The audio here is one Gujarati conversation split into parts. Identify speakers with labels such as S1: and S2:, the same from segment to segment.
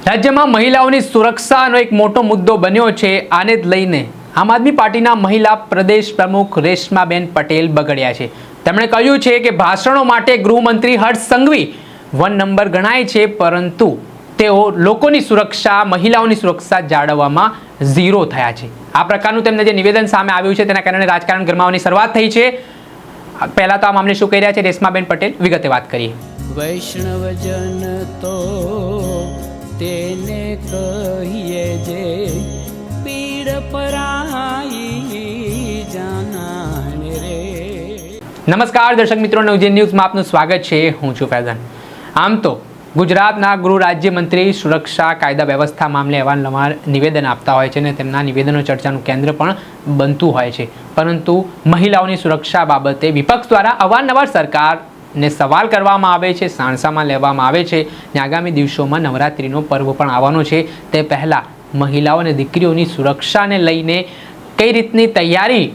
S1: રાજ્યમાં મહિલાઓની સુરક્ષાનો એક મોટો મુદ્દો બન્યો છે। આને જ લઈને આમ આદમી પાર્ટીના મહિલા પ્રદેશ પ્રમુખ રેશમાબેન પટેલ બગડ્યા છે। તેમણે કહ્યું છે કે ભાષણો માટે ગૃહમંત્રી હર્ષ સંઘવી વન નંબર ગણાય છે, પરંતુ તેઓ લોકોની સુરક્ષા, મહિલાઓની સુરક્ષા જાળવવામાં ઝીરો થયા છે। આ પ્રકારનું તેમને જે નિવેદન સામે આવ્યું છે તેના કારણે રાજકારણ ગરમાવાની શરૂઆત થઈ છે। પહેલા તો આ મામલે શું કહી રહ્યા છે રેશમાબેન પટેલ, વિગતે વાત કરીએ।
S2: વૈષ્ણવજન તો તેને કહીએ જે પીડ પરાઈ જાનાને રે।
S1: નમસ્કાર દર્શક મિત્રો, નવજીવન ન્યૂઝમાં આપનું સ્વાગત છે। હું છું ફૈઝાન। આમ તો ગુજરાતના ગૃહ રાજ્યમંત્રી સુરક્ષા, કાયદા વ્યવસ્થા મામલે અવારનવાર નિવેદન આપતા હોય છે અને તેમના નિવેદનો ચર્ચાનું કેન્દ્ર પણ બનતું હોય છે, પરંતુ મહિલાઓની સુરક્ષા બાબતે વિપક્ષ દ્વારા અવારનવાર સરકારને સવાલ કરવામાં આવે છે, સાણસામાં લેવામાં આવે છે। અને આગામી દિવસોમાં નવરાત્રિનો પર્વ પણ આવવાનો છે, તે પહેલાં મહિલાઓ અને દીકરીઓની સુરક્ષાને લઈને કઈ રીતની તૈયારી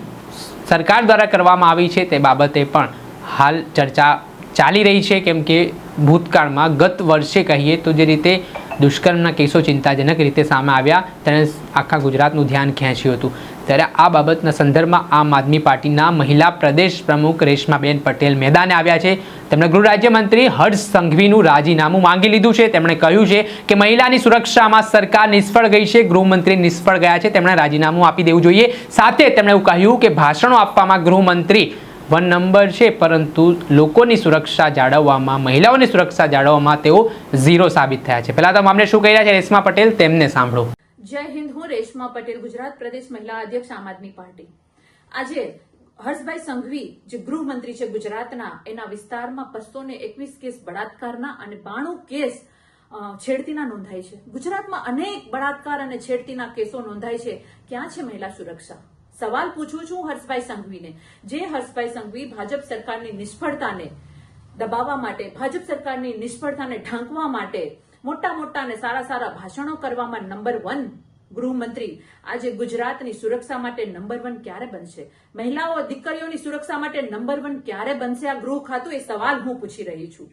S1: સરકાર દ્વારા કરવામાં આવી છે તે બાબતે પણ હાલ ચર્ચા ચાલી રહી છે। કેમ કે ભૂતકાળમાં ગત વર્ષે કહીએ તો જે રીતે દુષ્કર્મના કેસો ચિંતાજનક રીતે સામે આવ્યા તેને આખા ગુજરાતનું ધ્યાન ખેંચ્યું હતું, ત્યારે આ બાબતના સંદર્ભમાં આમ આદમી પાર્ટીના મહિલા પ્રદેશ પ્રમુખ રેશમાબેન પટેલ મેદાને આવ્યા છે। તેમણે ગૃહ રાજ્યમંત્રી હર્ષ સંઘવીનું રાજીનામું માંગી લીધું છે। તેમણે કહ્યું છે કે મહિલાની સુરક્ષામાં સરકાર નિષ્ફળ ગઈ છે, ગૃહમંત્રી નિષ્ફળ ગયા છે, તેમણે રાજીનામું આપી દેવું જોઈએ। સાથે તેમણે એવું કહ્યું કે ભાષણો આપવામાં ગૃહમંત્રી વન નંબર છે, પરંતુ લોકોની સુરક્ષા જાળવવામાં, મહિલાઓની સુરક્ષા જાળવવામાં તેઓ ઝીરો સાબિત થયા છે। પહેલા તો મામલે શું કહી રહ્યા છે રેશમા પટેલ, તેમને સાંભળો।
S3: જય હિન્દ। હું રેશમા પટેલ, ગુજરાત પ્રદેશ મહિલા અધ્યક્ષ આમ આદમી પાર્ટી। આજે હર્ષભાઈ સંઘવી જે ગૃહમંત્રી છે ગુજરાતના, એના વિસ્તારમાં 221 કેસ બળાત્કારના અને 92 કેસ છેડતીના નોંધાય છે। ગુજરાતમાં અનેક બળાત્કાર અને છેડતીના કેસો નોંધાય છે। ક્યાં છે મહિલા સુરક્ષા? સવાલ પૂછું છું હર્ષભાઈ સંઘવીને। જે હર્ષભાઈ સંઘવી ભાજપ સરકારની નિષ્ફળતાને દબાવવા માટે, ભાજપ સરકારની નિષ્ફળતાને ઢાંકવા માટે મોટા મોટા અને સારા સારા ભાષણો કરવામાં નંબર 1 ગૃહમંત્રી, આજે ગુજરાતની સુરક્ષા માટે નંબર 1 ક્યારે બનશે? મહિલાઓ, દીકરીઓની સુરક્ષા માટે નંબર 1 ક્યારે બનશે આ ગૃહ ખાતું? એ સવાલ હું પૂછી રહી છું।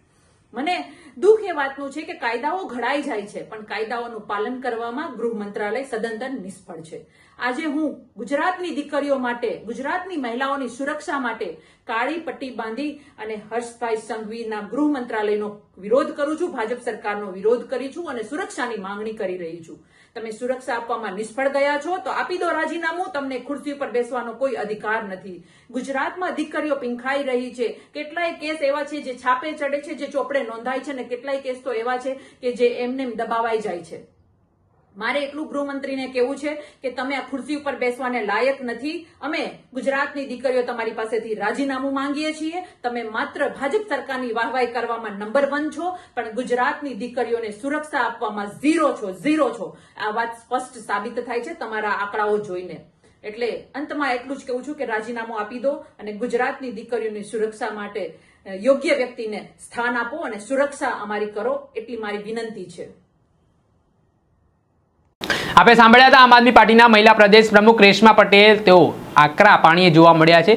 S3: મને દુઃખ એ વાતનું છે કે કાયદાઓ ઘડાઈ જાય છે, પણ કાયદાઓનું પાલન કરવામાં ગૃહ મંત્રાલય સદંતર નિષ્ફળ છે। આજે હું ગુજરાતની દીકરીઓ માટે, ગુજરાતની મહિલાઓની સુરક્ષા માટે કાળી પટ્ટી બાંધી અને હર્ષભાઈ સંઘવીના ગૃહ મંત્રાલયનો વિરોધ કરું છું, ભાજપ સરકારનો વિરોધ કરી છું અને સુરક્ષાની માંગણી કરી રહી છું। તમે સુરક્ષા આપવામાં નિષ્ફળ ગયા છો તો આપી દો રાજીનામું, તમને ખુરશી ઉપર બેસવાનો કોઈ અધિકાર નથી। ગુજરાતમાં દીકરીઓ પીંખાઈ રહી છે। કેટલાય કેસ એવા છે જે છાપે ચડે છે, જે ચોપડે નોંધાય છે, અને કેટલાય કેસ તો એવા છે કે જે એમને દબાવાઈ જાય છે। મારે એટલું ગૃહમંત્રીને કહેવું છે કે તમે આ ખુરશી ઉપર બેસવાને લાયક નથી। અમે ગુજરાતની દીકરીઓ તમારી પાસેથી રાજીનામું માંગીએ છીએ। તમે માત્ર ભાજપ સરકારની વાહવાહી કરવામાં નંબર 1 છો, પણ ગુજરાતની દીકરીઓને સુરક્ષા આપવામાં ઝીરો છો। આ વાત સ્પષ્ટ સાબિત થાય છે તમારા આંકડાઓ જોઈને। એટલે અંતમાં એટલું જ કહું છું કે રાજીનામું આપી દો અને ગુજરાતની દીકરીઓની સુરક્ષા માટે યોગ્ય વ્યક્તિને સ્થાન આપો અને સુરક્ષા અમારી કરો, એટલી મારી વિનંતી છે।
S1: આપણે સાંભળ્યા હતા આમ આદમી પાર્ટીના મહિલા પ્રદેશ પ્રમુખ રેશમા પટેલ, તેઓ આકરા પાણીએ જોવા મળ્યા છે।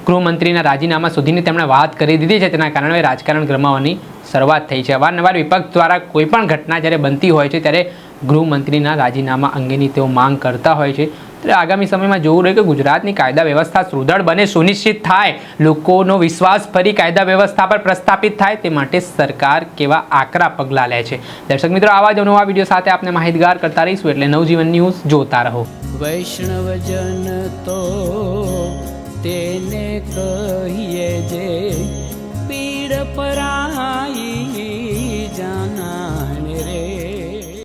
S1: ગૃહમંત્રીના રાજીનામા સુધીની તેમણે વાત કરી દીધી છે, તેના કારણે રાજકારણ ગરમાવાની શરૂઆત થઈ છે। અવારનવાર વિપક્ષ દ્વારા કોઈ પણ ઘટના જ્યારે બનતી હોય છે ત્યારે ગૃહમંત્રીના રાજીનામા અંગેની તેઓ માંગ કરતા હોય છે। ત્યારે આગામી સમયમાં જોવું રહ્યું કે ગુજરાતની કાયદા વ્યવસ્થા સુદૃઢ બને, સુનિશ્ચિત થાય, લોકોનો વિશ્વાસ ફરી કાયદા વ્યવસ્થા પર પ્રસ્થાપિત થાય, તે માટે સરકાર કેવા આકરા પગલાં લે છે। દર્શક મિત્રો, આવા જ નવા વિડીયો સાથે આપને માહિતગાર કરતા રહીશું, એટલે નવજીવન ન્યૂઝ જોતા રહો।
S2: વૈષ્ણવજન તો તેને કહીએ જે પીડ પરા